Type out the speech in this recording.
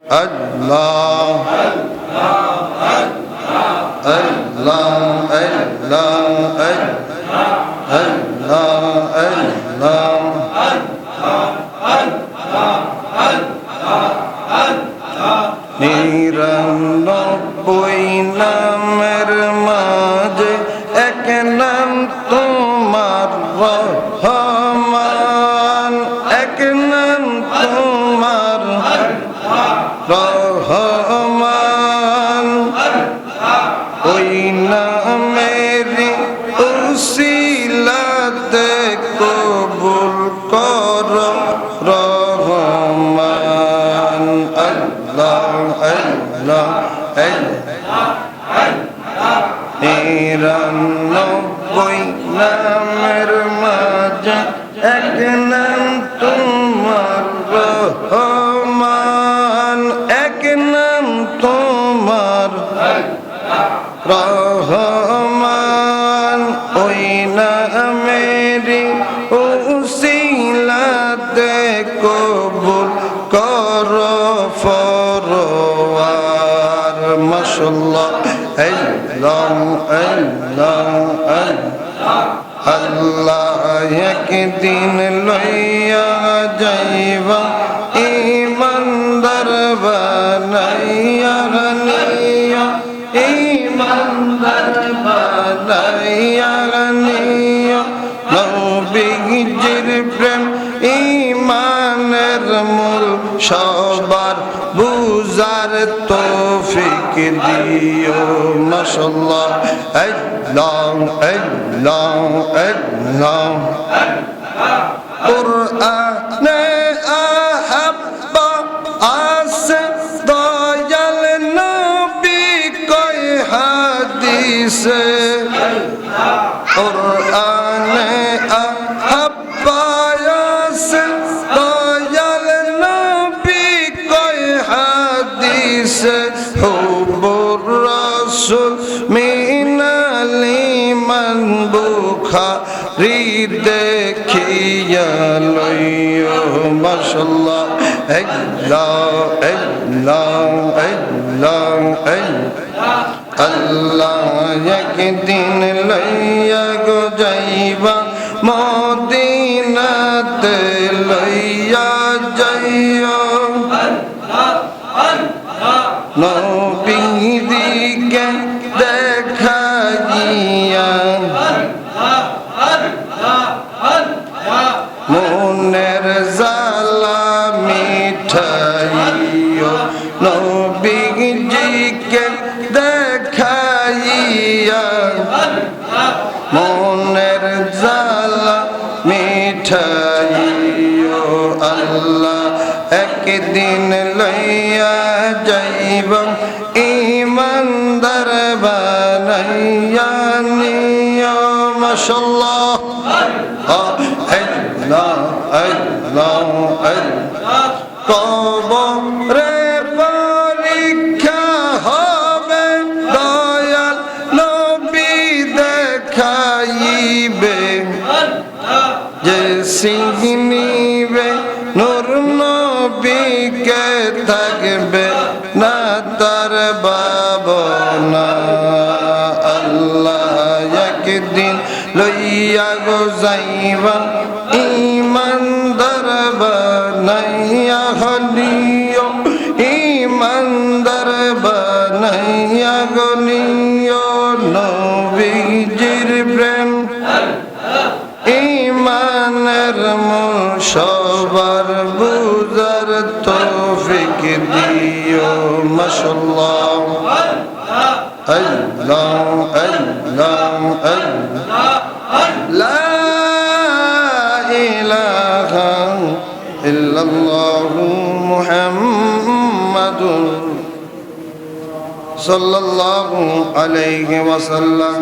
Allah Allah নিরানব্বই নামের মাঝে এক নাম তোমার রহমান, এক নাম তোমার রহমান। ওই নামেরই উসিলাতে কবুল কর রহমান। আল্লাহ আল্লাহ নিরানব্বই নামের মাঝে এক নাম তোমার রহমান, এক নাম তোমার রহমান। ওই নামেরই উসিলাতে কবুল কর ফরওয়ার। মাশাআল্লাহ আল্লাহ আল্লাহ আল্লাহ একদিন লইয়া যাইবা ইমানদার বানাইয়া নিয়া, ইমানদার বানাইয়া নিয়া। নবীজির প্রেম ঈমানের মূল, সবার বুঝার তৌফিক দিও। মাশাআল্লাহ আল্লাহ আল্লাহ আল্লাহ। কুরআনে আহাব্বা আছে দয়াল নবী কয় হাদিসে। কুরআনে আহাব্বা আছে দয়াল নবী কয় হাদিসে। হুব্বুর রাসূল মিনাল ঈমান বুখারী দেখিয়া লইও। মাশাআল্লাহ আল্লাহ আল্লাহ আল্লাহ আল্লাহ একদিন লইয়া গো যাইবা মদিনাতে লইয়া যাইও। নবীদিকে দেখাইয়া মনের জালা মিঠাইও। নবীজিকে দেখাইয়া মনের জালা মিঠাইও। আল্লাহ একদিন লইয়া যাইব ইমানদার বানাইয়া নিও। মাশাআল্লাহ আল্লাহ আল্লাহ আল্লাহ। কবরে পরীক্ষা হবে দয়াল নবী দেখাইবে, যে সিংহিবে নূর নবীকে থাকবে না তার ভাবনা। আল্লাহ একদিন লইয়া গো যাইবা ইমানদার বানাইয়া নিও, ইমানদার বানাইয়া গো নিও। নবীজির প্রেম ঈমানের মূল, সবার বুঝার তৌফিক দিও। মাশাআল্লাহ আল্লাহ আল্লাহ আল্লাহ। লা ইলাহা ইল্লাল্লাহু মুহাম্মাদুর সাল্লাল্লাহু আলাইহি ওয়াসাল্লাম।